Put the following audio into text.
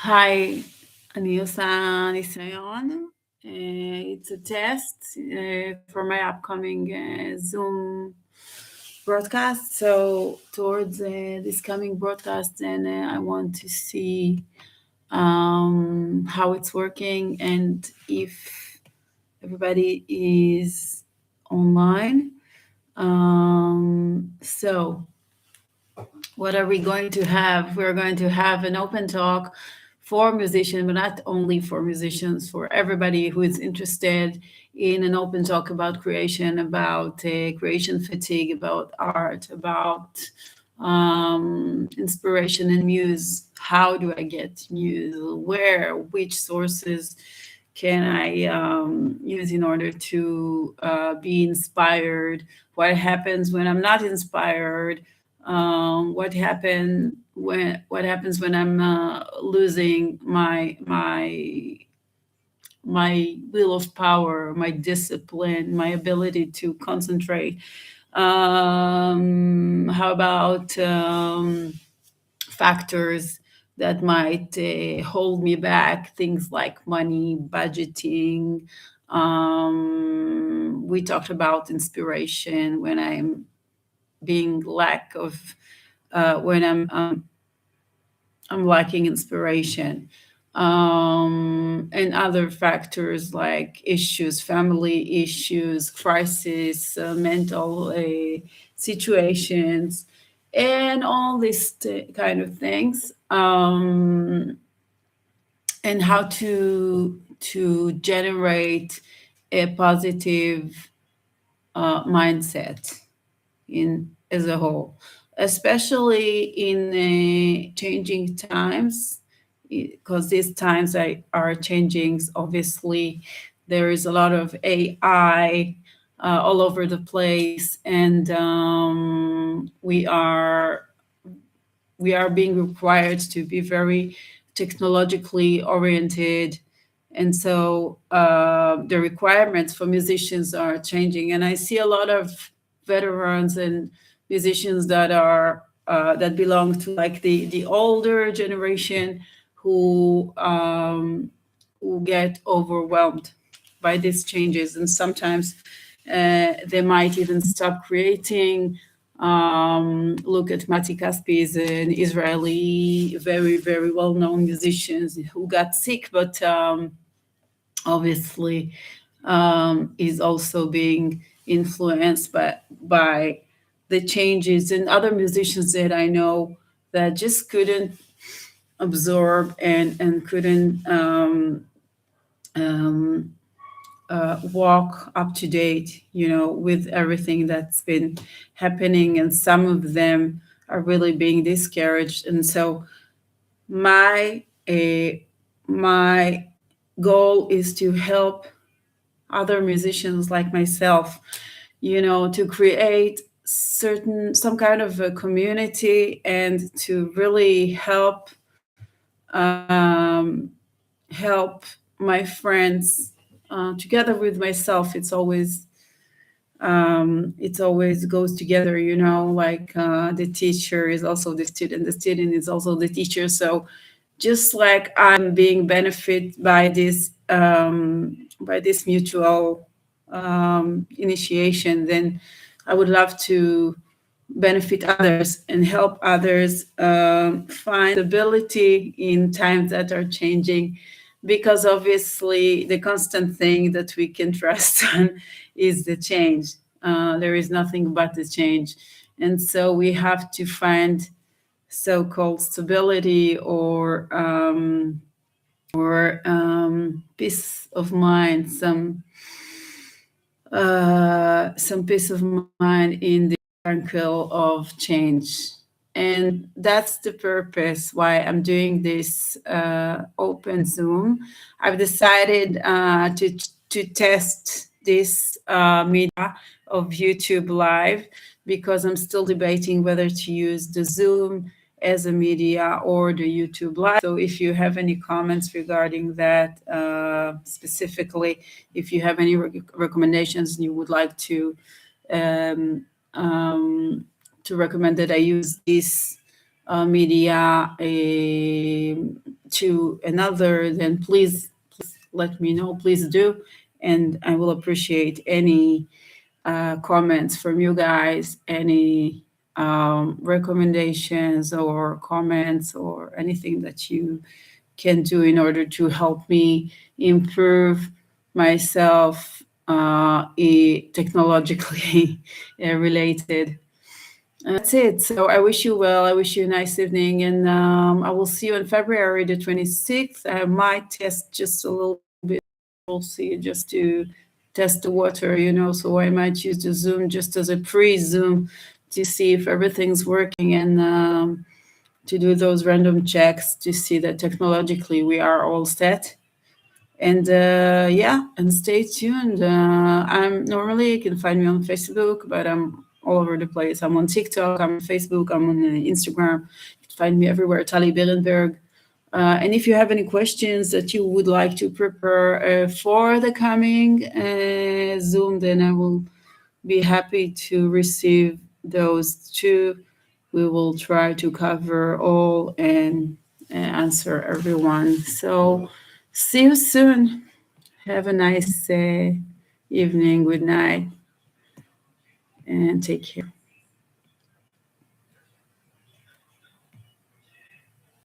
היי, אני עושה ניסיון. It's a test for my upcoming Zoom broadcast. So towards this coming broadcast, and I want to see how it's working and if everybody is online. So what are we going to have? We're going to have an open talk for musicians, but not only for musicians, for everybody who is interested in an open talk about creation, about creation fatigue, about art, about inspiration and muse. How do I get muse? Where? Which sources can I use in order to be inspired? What happens when I'm not inspired? What happens when I'm losing my will of power, my discipline, my ability to concentrate? How about factors that might hold me back? Things like money, budgeting. We talked about inspiration when I'm being lack of when I'm lacking inspiration, and other factors like issues, family issues, crisis, mental situations, and all these kind of things, and how to generate a positive mindset in as a whole, especially in changing times, because these times are changing. Obviously, there is a lot of AI all over the place, and we are being required to be very technologically oriented, and so the requirements for musicians are changing. And I see a lot of veterans and musicians that belong to like the older generation who get overwhelmed by these changes, and sometimes they might even stop creating. Look at Mati Kaspi, is an Israeli, very, very well-known musician who got sick, but obviously is also being influenced by the changes, and other musicians that I know that just couldn't absorb and couldn't walk up to date, with everything that's been happening, and some of them are really being discouraged. And so my my goal is to help other musicians like myself, to create some kind of a community, and to really help my friends, together with myself. It's always goes together, like the teacher is also the student is also the teacher. So just like I'm being benefit by this mutual initiation, then I would love to benefit others and help others find stability in times that are changing, because obviously the constant thing that we can trust on is the change. There is nothing but the change, and so we have to find so-called stability or peace of mind, some peace of mind in the tranquil of change. And that's the purpose why I'm doing this open Zoom. I've decided to test this media of YouTube Live, because I'm still debating whether to use the Zoom as a media or the YouTube Live. So if you have any comments regarding that, specifically, if you have any recommendations and you would like to recommend that I use this media to another, then please let me know. Please do, and I will appreciate any comments from you guys, any recommendations or comments or anything that you can do in order to help me improve myself technologically related. And that's it. So I wish you well. I wish you a nice evening. And I will see you on February the 26th. I might test just a little bit. We'll see, just to test the water, So I might use the Zoom just as a pre-Zoom to see if everything's working, and to do those random checks to see that technologically we are all set. And yeah, and stay tuned. I'm normally, you can find me on Facebook, but I'm all over the place. I'm on TikTok, I'm on Facebook, I'm on Instagram. You can find me everywhere, Tali Birenberg. And if you have any questions that you would like to prepare for the coming Zoom, then I will be happy to receive those too. We will try to cover all and answer everyone. So see you soon. Have a nice evening. Good night. And take care.